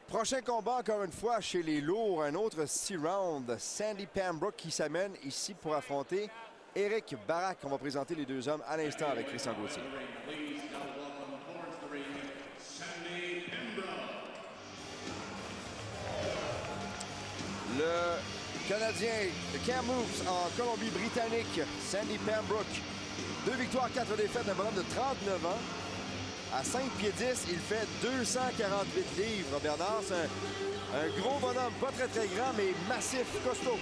Prochain combat, encore une fois, chez les lourds, un autre 6 rounds. Sandy Pembroke qui s'amène ici pour affronter Éric Barak. On va présenter les deux hommes à l'instant avec Christian Gauthier. Le Canadien de Kamloops en Colombie-Britannique, Sandy Pembroke. 2 victoires, 4 défaites, un bonhomme de 39 ans. À 5 pieds 10, il fait 248 livres, Bernard. C'est un gros bonhomme, pas très grand, mais massif, costaud.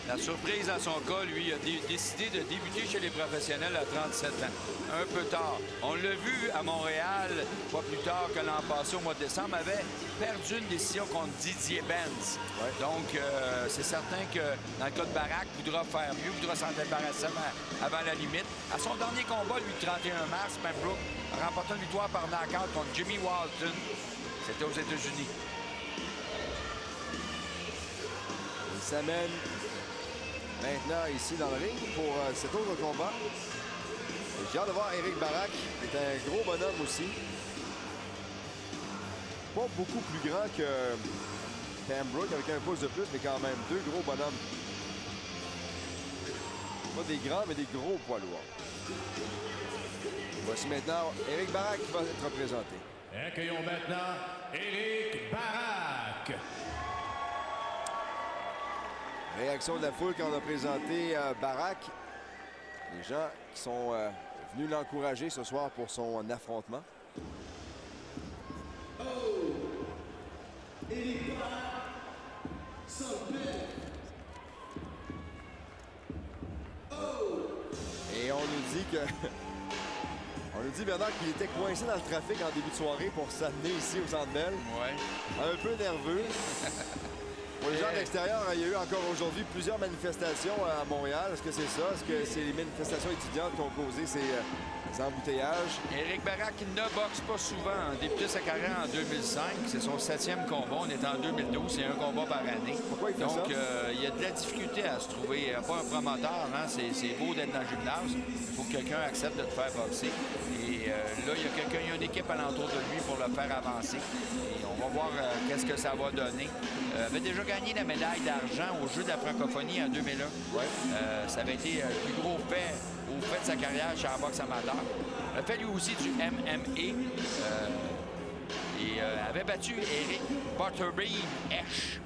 La surprise dans son cas, lui, a décidé de débuter chez les professionnels à 37 ans. Un peu tard. On l'a vu à Montréal, pas plus tard que l'an passé, au mois de décembre, avait perdu une décision contre Didier Benz. Ouais. Donc, c'est certain que dans le cas de Barak, voudra faire mieux, voudra s'en débarrasser avant la limite. À son dernier combat, lui, le 31 mars, Pembroke a remporté une victoire par knockout contre Jimmy Walton. C'était aux États-Unis. Il s'amène maintenant ici dans le ring pour cet autre combat. J'ai hâte de voir Éric Barak, qui est un gros bonhomme aussi. Pas beaucoup plus grand que Pembroke, avec un pouce de plus, mais quand même, deux gros bonhommes. Pas des grands, mais des gros poids lourds. Voici maintenant Éric Barak qui va être présenté. Accueillons maintenant Éric Barak. Réaction de la foule quand on a présenté Barak. Les gens qui sont venus l'encourager ce soir pour son affrontement. Oh! Éric Barak, et on nous dit que... on nous dit, Bernard, qu'il était coincé dans le trafic en début de soirée pour s'amener ici au Centre Bell. Ouais. Un peu nerveux. Pour les gens de l'extérieur, il y a eu encore aujourd'hui plusieurs manifestations à Montréal. Est-ce que c'est ça? Est-ce que c'est les manifestations étudiantes qui ont causé ces embouteillages? Éric Barak ne boxe pas souvent. A débuté sa carrière en 2005. C'est son 7e combat. On est en 2012. C'est un combat par année. Pourquoi il fait ça? Donc, il y a de la difficulté à se trouver. Pas un promoteur. Hein? C'est beau d'être dans le gymnase. Il faut que quelqu'un accepte de te faire boxer. Et là, il y a quelqu'un, il y a une équipe alentour de lui pour le faire avancer. Et on va voir qu'est-ce que ça va donner. Il avait déjà gagné la médaille d'argent aux Jeux de la francophonie en 2001. Ouais. Ça avait été le plus gros fait au fait de sa carrière chez la boxe amateur. Il a fait lui aussi du MMA. Et avait battu Eric Butterbean Esch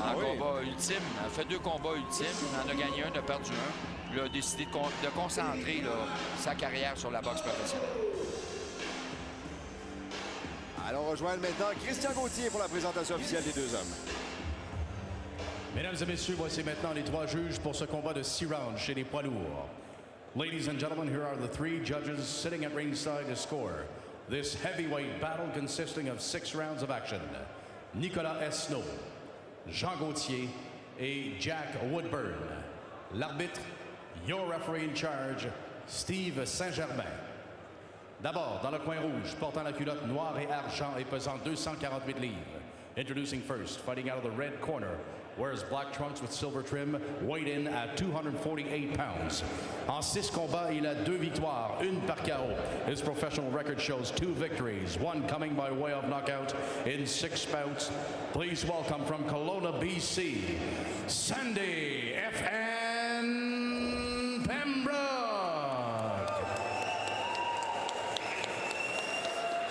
en combat ultime. Il a fait 2 combats ultimes. Il en a gagné un, il a perdu un. Il a décidé de concentrer là, sa carrière sur la boxe professionnelle. Allons rejoindre maintenant Christian Gauthier pour la présentation officielle des deux hommes. Mesdames et messieurs, voici maintenant les 3 juges pour ce combat de 6 rounds chez les poids lourds. Ladies and gentlemen, here are the 3 judges sitting at ringside to score this heavyweight battle consisting of 6 rounds of action. Nicolas Esnault, Jean Gauthier et Jack Woodburn. L'arbitre, your referee in charge, Steve Saint-Germain. D'abord, dans le coin rouge, portant la culotte noire et argent et pesant 248 livres. Introducing first, fighting out of the red corner, wears black trunks with silver trim, weighed in at 248 pounds. En 6 combats, il a 2 victoires, 1 par KO. His professional record shows 2 victories, 1 coming by way of knockout in 6 bouts. Please welcome from Kelowna, BC, Sandy F.N. Pembroke.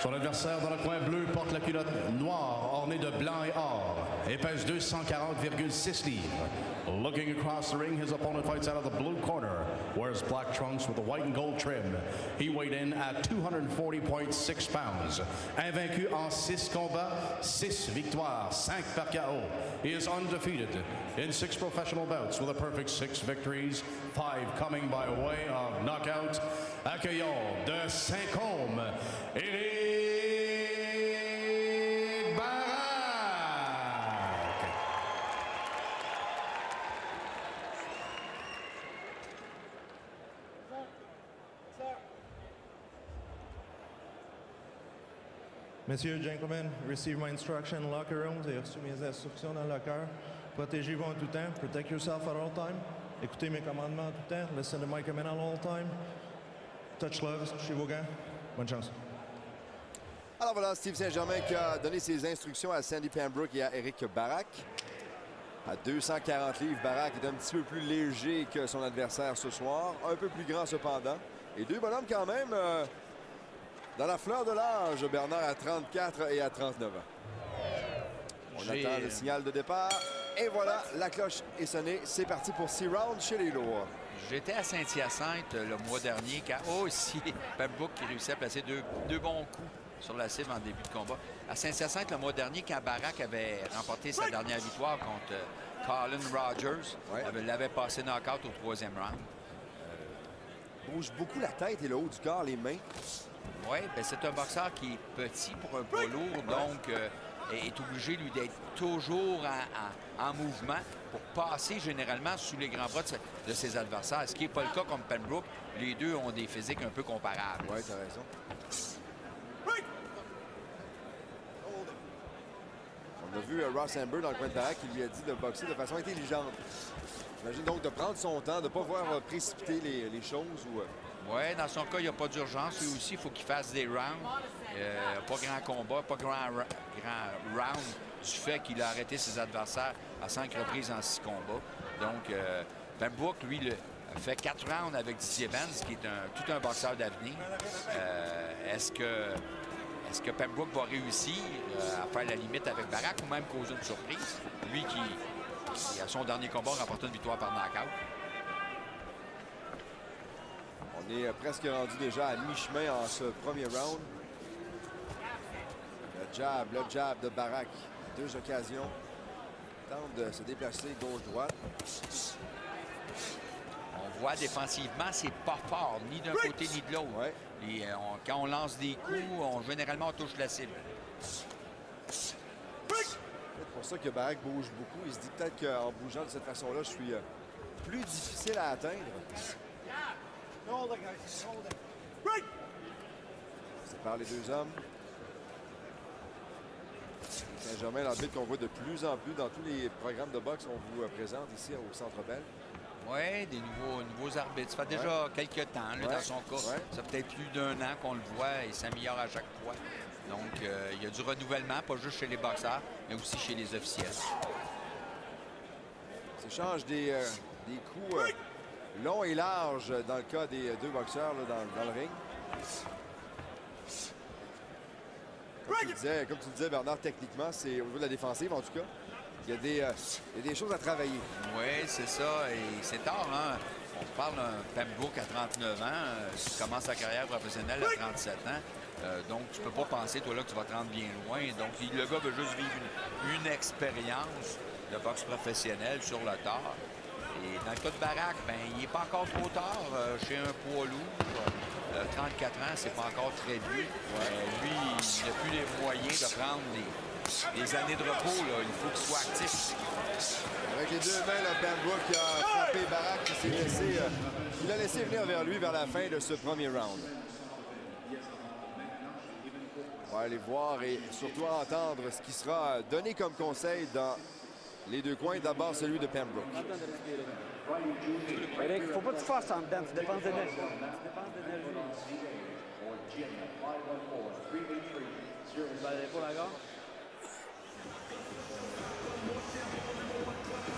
Son adversaire dans le coin bleu porte la culotte noire ornée de blanc et or et pèse 240,6 livres. Looking across the ring, his opponent fights out of the blue corner, wears black trunks with a white and gold trim. He weighed in at 240.6 pounds. Invaincu en 6 combats, 6 victoires, 5 par KO. He is undefeated in 6 professional bouts with a perfect 6 victories, 5 coming by way of knockout. Accueillons de Saint-Côme, Éric Barak. Messieurs, gentlemen, receive my instruction in locker room. Vous avez reçu mes instructions dans le locker. Protégez-vous en tout temps. Protect yourself at all time. Écoutez mes commandements en tout temps. Listen to my command at all time. Touch gloves, touchez vos gants. Bonne chance. Alors voilà, Steve Saint-Germain qui a donné ses instructions à Sandy Pembroke et à Eric Barak. À 240 livres, Barak est un petit peu plus léger que son adversaire ce soir. Un peu plus grand cependant. Et deux bonhommes quand même dans la fleur de l'âge. Bernard à 34 et à 39 ans. On attend le signal de départ. Et voilà, la cloche est sonnée. C'est parti pour 6 rounds chez les lourds. J'étais à Saint-Hyacinthe le mois dernier quand aussi Pembroke qui réussit à placer deux bons coups sur la cible en début de combat. À Saint-Hyacinthe le mois dernier, quand Barak avait remporté sa dernière victoire contre Colin Rogers, l'avait passé knock-out au 3e round. Bouge beaucoup la tête et le haut du corps, les mains. Oui, ben c'est un boxeur qui est petit pour un poids lourd, donc est obligé, lui, d'être toujours en mouvement pour passer généralement sous les grands bras de ses adversaires. Ce qui n'est pas le cas comme Pembroke. Les deux ont des physiques un peu comparables. Oui, tu as raison. On a vu Ross Amber dans le coin de Barak qui lui a dit de boxer de façon intelligente. J'imagine donc de prendre son temps, de ne pas voir précipiter les choses. Oui, dans son cas, il n'y a pas d'urgence. Lui aussi, il faut qu'il fasse des rounds. Pas grand combat, pas grand round du fait qu'il a arrêté ses adversaires à 5 reprises en 6 combats. Donc, Pembroke, lui, fait 4 rounds avec Didier Benz, qui est tout un boxeur d'avenir. Est-ce que Pembroke va réussir à faire la limite avec Barak ou même causer une surprise? Lui qui, à son dernier combat, a remporté une victoire par knockout. On est presque rendu déjà à mi-chemin en ce premier round. Le jab de Barak. À 2 occasions. Il tente de se déplacer gauche-droite. On voit défensivement, c'est pas fort, ni d'un côté ni de l'autre. Ouais. Quand on lance des coups, généralement, on touche la cible. C'est pour ça que Barak bouge beaucoup. Il se dit peut-être qu'en bougeant de cette façon-là, je suis plus difficile à atteindre. C'est par les deux hommes. Saint-Germain, l'arbitre qu'on voit de plus en plus dans tous les programmes de boxe qu'on vous présente ici au Centre Bell. Oui, des nouveaux arbitres. Ça fait déjà quelques temps, là, dans son cas. Ça fait peut-être plus d'1 an qu'on le voit et s'améliore à chaque fois. Donc, il y a du renouvellement, pas juste chez les boxeurs, mais aussi chez les officiels. S'échange des coups longs et larges dans le cas des deux boxeurs là, dans le ring. Comme tu disais, Bernard, techniquement, c'est au niveau de la défensive, en tout cas. Il y a des choses à travailler. Oui, c'est ça. Et c'est tard, hein? On parle d'un Pembroke à 39 ans, qui commence sa carrière professionnelle à 37 ans. Donc, tu peux pas penser, toi, là, que tu vas te rendre bien loin. Donc, le gars veut juste vivre une expérience de boxe professionnelle sur le tard. Et dans le cas de Barak, ben, il n'est pas encore trop tard chez un poids lourd. 34 ans, c'est pas encore très vieux. Lui, il n'a plus les moyens de prendre des années de repos. Là. Il faut qu'il soit actif. Avec les deux mains, Pembroke a frappé Barak qui il l'a laissé venir vers lui vers la fin de ce premier round. On va aller voir et surtout entendre ce qui sera donné comme conseil dans les deux coins. D'abord, celui de Pembroke. Eric, faut pas que tu fasses en dedans, tu dépenses d'énergie. Vous allez pas la gare?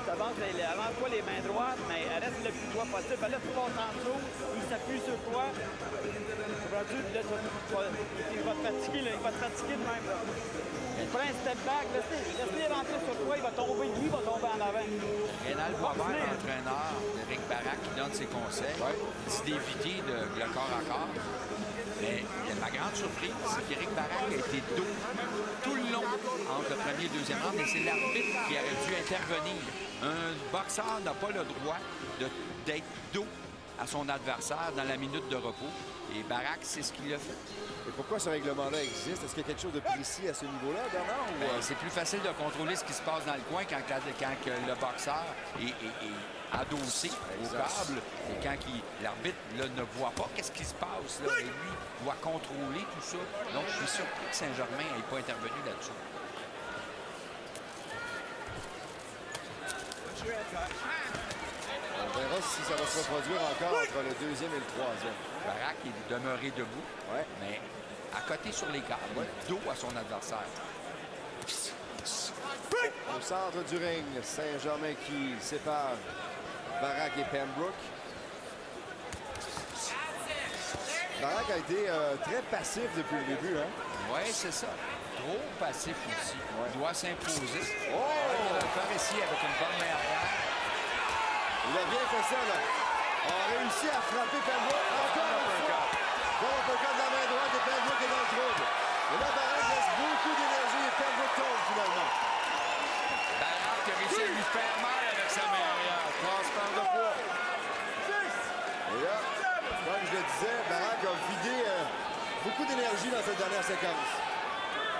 Tu avance-toi les mains droites, mais reste le plus droit possible. Là, tu passes en dessous, il s'appuie sur toi. Là, il va te fatiguer, là. Il va te fatiguer de même. Là. Il prend un step back, laisse-le rentrer sur toi, il va tomber, lui, il va tomber en avant. Rénal Boisvert, l'entraîneur d'Éric Barak, qui donne ses conseils, il dit d'éviter le corps à corps. Mais ma grande surprise, c'est qu'Éric Barak a été dos tout le long entre le premier et le deuxième round, et c'est l'arbitre qui aurait dû intervenir. Un boxeur n'a pas le droit d'être dos à son adversaire dans la minute de repos. Et Barak, c'est ce qu'il a fait. Et pourquoi ce règlement-là existe? Est-ce qu'il y a quelque chose de précis à ce niveau-là, Bernard? C'est plus facile de contrôler ce qui se passe dans le coin quand le boxeur est adossé au câble et quand l'arbitre ne voit pas qu'est-ce qui se passe. Là, et lui doit contrôler tout ça. Donc, je suis surpris que Saint-Germain n'ait pas intervenu là-dessus. On verra si ça va se reproduire encore entre le deuxième et le troisième. Barak est demeuré debout, mais à côté sur les câbles, dos à son adversaire. Au centre du ring, Saint-Germain qui sépare Barak et Pembroke. Barak a été très passif depuis le début. Hein? Oui, c'est ça. Trop passif aussi. Ouais. Il doit s'imposer. Oh! Il va le faire ici avec une bonne main arrière. Il a bien fait ça, là. On a réussi à frapper Pembroke. Encore une fois. Bon uppercut de la main droite et Pembroke est dans le trouble. Et là, Barak laisse beaucoup d'énergie et Pembroke tombe finalement. Barak a réussi à lui faire mal avec sa main arrière. Transfert de poids. Et là, comme je le disais, Barak a vidé beaucoup d'énergie dans cette dernière séquence.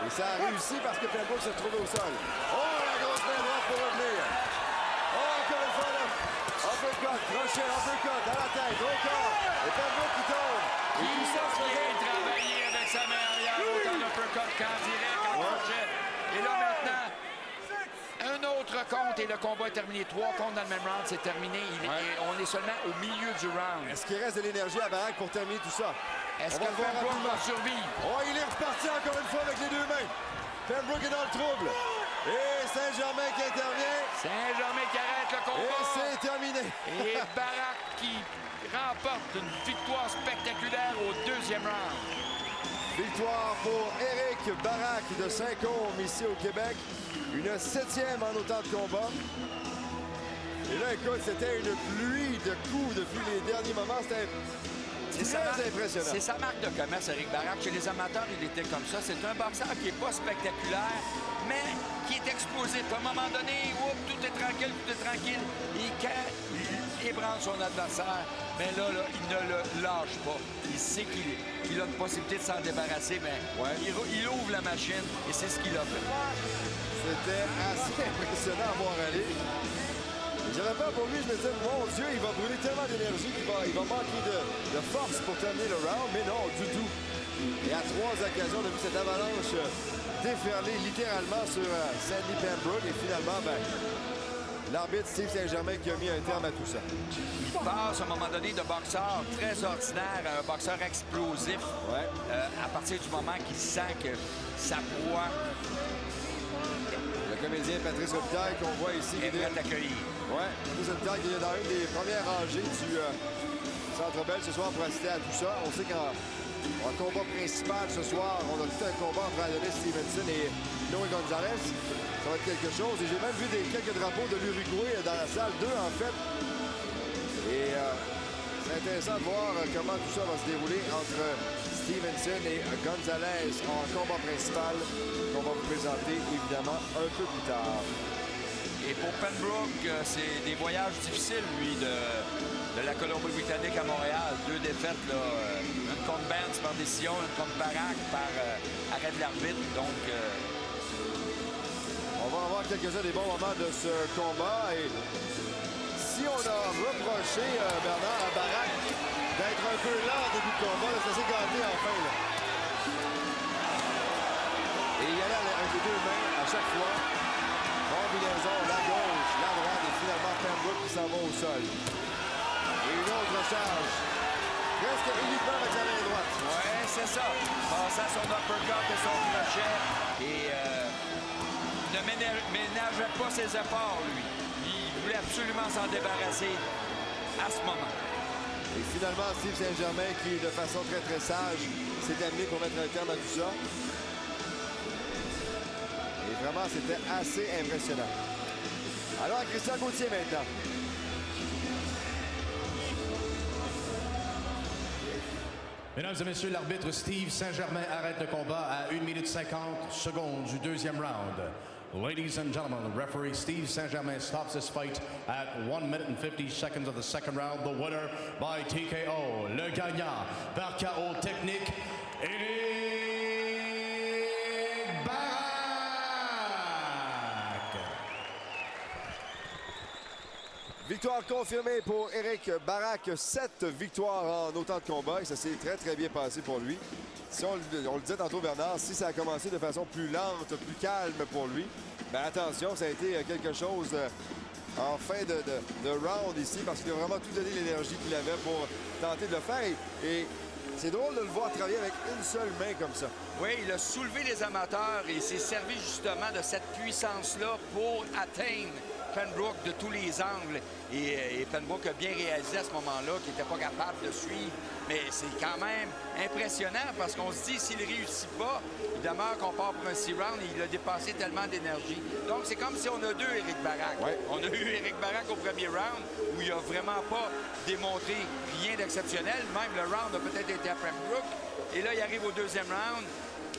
Et ça a réussi parce que Pembroke se trouvait au sol. Oh, la grosse main droite pour revenir. Oh, encore une fois là. Uppercut, crochet, uppercut, à la tête, au corps. Et Pembroke qui tombe. Et tout ça se faisait. Il travaillé avec sa main arrière, autant d'uppercut qu'en direct, en crochet. Et là maintenant, un autre compte et le combat est terminé. 3 comptes dans le même round, c'est terminé. On est seulement au milieu du round. Est-ce qu'il reste de l'énergie à Barak pour terminer tout ça? Est-ce On que va le voir Pembroke rapidement. va survivre? Oh, il est reparti encore une fois avec les deux mains. Pembroke est dans le trouble. Et Saint-Germain qui intervient. Saint-Germain qui arrête le Et combat. c'est terminé. Et Barak qui remporte une victoire spectaculaire au 2e round. Victoire pour Éric Barak de Saint-Côme ici au Québec. Une 7e en autant de combats. Et là, écoute, c'était une pluie de coups depuis les derniers moments. C'était très impressionnant. C'est sa marque de commerce, Éric Barak. Chez les amateurs, il était comme ça. C'est un boxeur qui n'est pas spectaculaire, mais qui est explosif. À un moment donné, tout est tranquille, tout est tranquille. Et quand il ébranle son adversaire, mais là, il ne le lâche pas. Il sait qu'il a une possibilité de s'en débarrasser, mais il ouvre la machine et c'est ce qu'il a fait. C'était assez impressionnant à voir aller. J'avais peur pour lui, je me disais, mon Dieu, il va brûler tellement d'énergie qu'il va manquer de force pour terminer le round, mais non, du tout. Et à 3 occasions, on a vu cette avalanche déferler littéralement sur Sandy Pembroke. Et finalement, l'arbitre Steve Saint-Germain qui a mis un terme à tout ça. Il passe à un moment donné de boxeur très ordinaire à un boxeur explosif à partir du moment qu'il sent que sa proie le comédien Patrice Robitaille qu'on voit ici. est prêt à t'accueillir. Oui, Patrice Robitaille qui est dans une des premières rangées du Centre Bell ce soir pour assister à tout ça. On sait qu'en combat principal ce soir, on a tout un combat entre Adonis Stevenson et Noé Gonzalez. Ça va être quelque chose. Et j'ai même vu quelques drapeaux de l'Uruguay dans la salle, 2 en fait. Et c'est intéressant de voir comment tout ça va se dérouler entre Stevenson et Gonzalez en combat principal qu'on va vous présenter évidemment un peu plus tard. Et pour Pembroke, c'est des voyages difficiles, lui, de la Colombie-Britannique à Montréal. 2 défaites, là, une contre Benz par décision, une contre Barak par arrêt de l'arbitre. Donc, on va avoir quelques-uns des bons moments de ce combat. Et si on a reproché, Bernard, à Barak d'être un peu lent au début de combat, là, ça s'est gâté enfin. Là. Et il y allait avec les 2 mains à chaque fois. Combinaison, la gauche, la droite et finalement Pembroke qui s'en va au sol. Et une autre charge. Presque uniquement avec la main droite. oui, c'est ça. Passant son uppercut et son crochet. Et ne ménageait pas ses efforts, lui. Il voulait absolument s'en débarrasser à ce moment. Et finalement, Steve Saint-Germain qui, de façon très, très sage, s'est amené pour mettre un terme à tout ça. Et vraiment, c'était assez impressionnant. Alors, Christian Gauthier maintenant. Mesdames et messieurs, l'arbitre Steve Saint-Germain arrête le combat à 1 minute 50 secondes du 2e round. Ladies and gentlemen, the referee Steve Saint-Germain stops this fight at 1 minute and 50 seconds of the 2nd round. The winner by TKO, le gagnant par KO technique, Éric Barak. Victoire confirmée pour Éric Barak. 7 victoires en autant de combats et ça s'est très, très bien passé pour lui. Si on le disait tantôt, Bernard, si ça a commencé de façon plus lente, plus calme pour lui, bien attention, ça a été quelque chose en fin de round ici parce qu'il a vraiment tout donné l'énergie qu'il avait pour tenter de le faire. Et C'est drôle de le voir travailler avec une seule main comme ça. Oui, il a soulevé les amateurs et il s'est servi justement de cette puissance-là pour atteindre Pembroke de tous les angles. Et Pembroke a bien réalisé à ce moment-là qu'il n'était pas capable de suivre. Mais c'est quand même impressionnant parce qu'on se dit, s'il ne réussit pas, il demeure qu'on part pour un 6 rounds et il a dépassé tellement d'énergie. Donc, c'est comme si on a deux Éric Barac. Ouais. On a eu Éric Barac au premier round où il n'a vraiment pas démontré rien d'exceptionnel. Même le round a peut-être été à Pembroke. Et là, il arrive au deuxième round,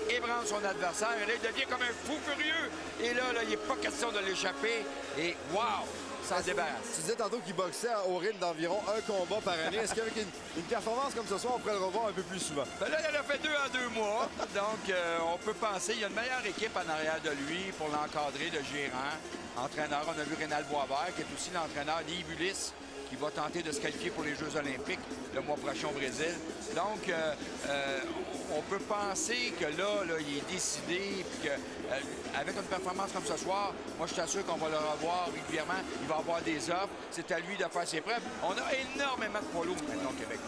ébranle son adversaire. Et là, il devient comme un fou furieux. Et là, il n'est pas question de l'échapper. Et wow! S'en débarrasse. Tu disais tantôt qu'il boxait au rythme d'environ un combat par année. Est-ce qu'avec une performance comme ce soir, on pourrait le revoir un peu plus souvent? Ben là, il en a fait 2 en 2 mois. Donc, on peut penser qu'il y a une meilleure équipe en arrière de lui pour l'encadrer, de gérant. Entraîneur, on a vu Rénal Boisvert, qui est aussi l'entraîneur d'Yves Ulysse, qui va tenter de se qualifier pour les Jeux olympiques le mois prochain au Brésil. Donc, on peut penser que là, il est décidé, puis qu'avec une performance comme ce soir, moi, je t'assure qu'on va le revoir régulièrement. Il va avoir des offres. C'est à lui de faire ses preuves. On a énormément de poids lourds maintenant au Québec.